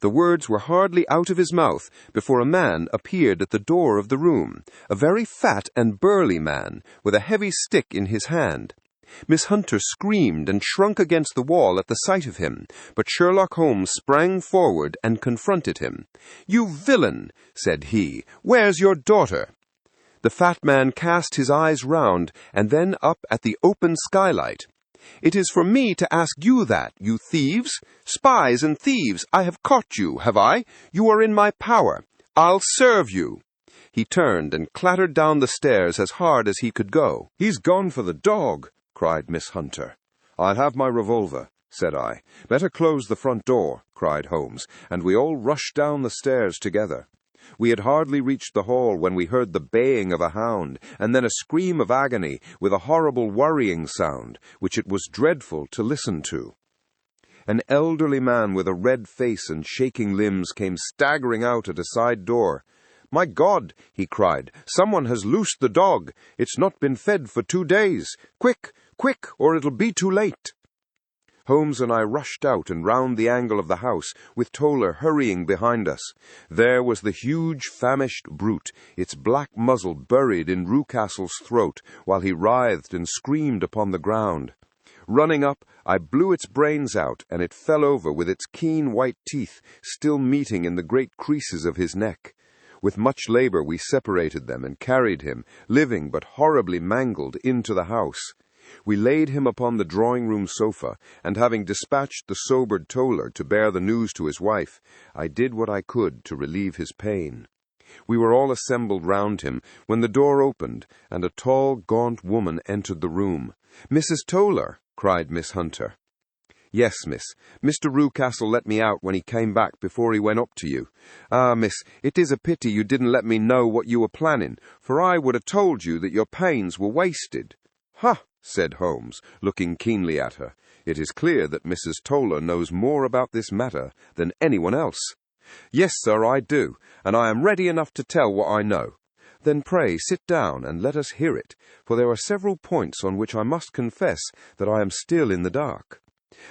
The words were hardly out of his mouth before a man appeared at the door of the room, a very fat and burly man, with a heavy stick in his hand. Miss Hunter screamed and shrunk against the wall at the sight of him, but Sherlock Holmes sprang forward and confronted him. "You villain," said he, "where's your daughter?" The fat man cast his eyes round and then up at the open skylight. "It is for me to ask you that, you thieves! Spies and thieves! I have caught you, have I? You are in my power. I'll serve you." He turned and clattered down the stairs as hard as he could go. "He's gone for the dog," cried Miss Hunter. "I'll have my revolver," said I. "Better close the front door," cried Holmes, and we all rushed down the stairs together. We had hardly reached the hall when we heard the baying of a hound, and then a scream of agony, with a horrible worrying sound, which it was dreadful to listen to. An elderly man with a red face and shaking limbs came staggering out at a side door. "My God!" he cried. "Someone has loosed the dog. It's not been fed for 2 days. Quick, quick, or it'll be too late." Holmes and I rushed out and round the angle of the house, with Toller hurrying behind us. There was the huge, famished brute, its black muzzle buried in Rucastle's throat, while he writhed and screamed upon the ground. Running up, I blew its brains out, and it fell over with its keen white teeth still meeting in the great creases of his neck. With much labor we separated them and carried him, living but horribly mangled, into the house. We laid him upon the drawing-room sofa, and having dispatched the sobered Toller to bear the news to his wife, I did what I could to relieve his pain. We were all assembled round him when the door opened and a tall, gaunt woman entered the room. "Mrs. Toller!" cried Miss Hunter. "Yes, miss. Mr. Rucastle let me out when he came back before he went up to you. Ah, miss, it is a pity you didn't let me know what you were planning, for I would have told you that your pains were wasted." "Ha!" said Holmes, looking keenly at her. "It is clear that Mrs. Toller knows more about this matter than anyone else." "Yes, sir, I do, and I am ready enough to tell what I know." "Then pray sit down and let us hear it, for there are several points on which I must confess that I am still in the dark."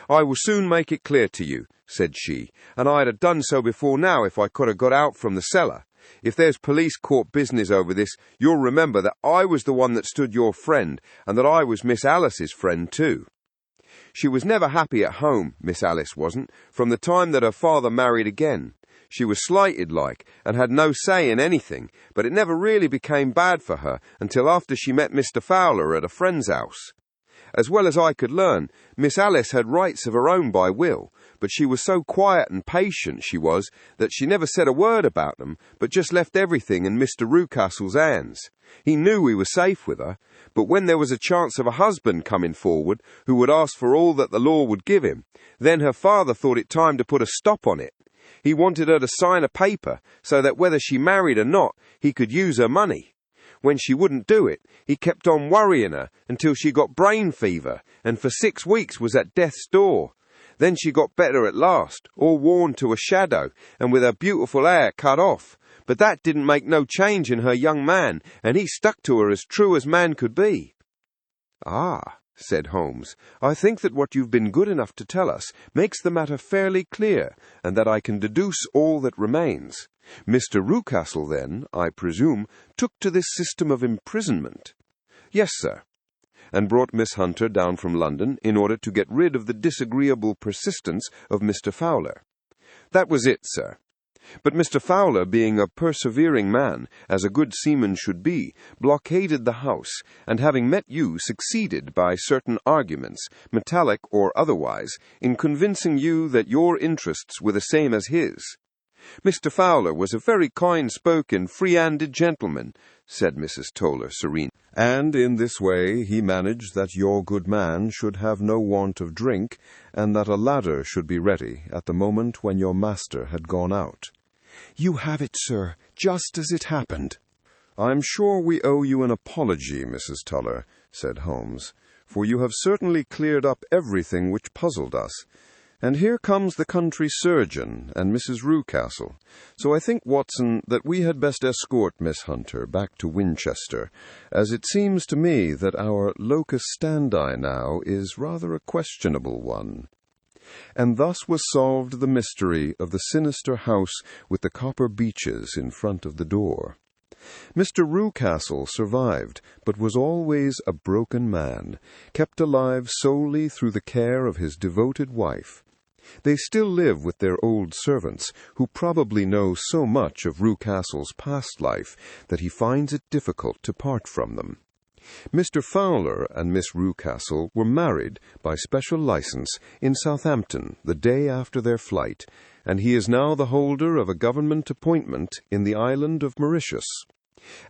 "I will soon make it clear to you," said she, "and I'd have done so before now if I could have got out from the cellar. If there's police court business over this, you'll remember that I was the one that stood your friend, and that I was Miss Alice's friend too. She was never happy at home, Miss Alice wasn't, from the time that her father married again. She was slighted like, and had no say in anything, but it never really became bad for her until after she met Mr. Fowler at a friend's house. As well as I could learn, Miss Alice had rights of her own by will, but she was so quiet and patient, she was, that she never said a word about them, but just left everything in Mr. Rucastle's hands. He knew he was safe with her, but when there was a chance of a husband coming forward who would ask for all that the law would give him, then her father thought it time to put a stop on it. He wanted her to sign a paper so that whether she married or not, he could use her money. When she wouldn't do it, he kept on worrying her until she got brain fever and for 6 weeks was at death's door. Then she got better at last, all worn to a shadow and with her beautiful hair cut off. But that didn't make no change in her young man, and he stuck to her as true as man could be." "Ah," said Holmes, "I think that what you've been good enough to tell us makes the matter fairly clear, and that I can deduce all that remains. Mr. Rucastle, then, I presume, took to this system of imprisonment." "Yes, sir." "And brought Miss Hunter down from London in order to get rid of the disagreeable persistence of Mr. Fowler." "That was it, sir. But Mr. Fowler, being a persevering man, as a good seaman should be, blockaded the house, and having met you, succeeded, by certain arguments, metallic or otherwise, in convincing you that your interests were the same as his." "Mr. Fowler was a very kind-spoken, free-handed gentleman," said Mrs. Toller serenely. "And in this way he managed that your good man should have no want of drink, and that a ladder should be ready at the moment when your master had gone out." "You have it, sir, just as it happened." "I'm sure we owe you an apology, Mrs. Toller," said Holmes, "for you have certainly cleared up everything which puzzled us. And here comes the country surgeon and Mrs. Rucastle. So I think, Watson, that we had best escort Miss Hunter back to Winchester, as it seems to me that our locus standi now is rather a questionable one." And thus was solved the mystery of the sinister house with the copper beeches in front of the door. Mr. Rucastle survived, but was always a broken man, kept alive solely through the care of his devoted wife. They still live with their old servants, who probably know so much of Rucastle's past life that he finds it difficult to part from them. Mr. Fowler and Miss Rucastle were married by special license in Southampton the day after their flight, and he is now the holder of a government appointment in the island of Mauritius.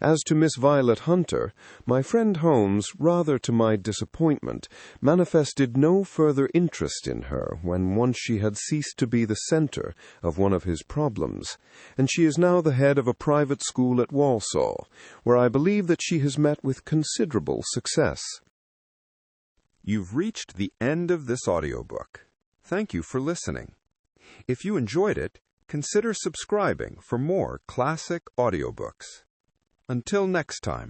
As to Miss Violet Hunter, my friend Holmes, rather to my disappointment, manifested no further interest in her when once she had ceased to be the center of one of his problems, and she is now the head of a private school at Walsall, where I believe that she has met with considerable success. You've reached the end of this audiobook. Thank you for listening. If you enjoyed it, consider subscribing for more classic audiobooks. Until next time.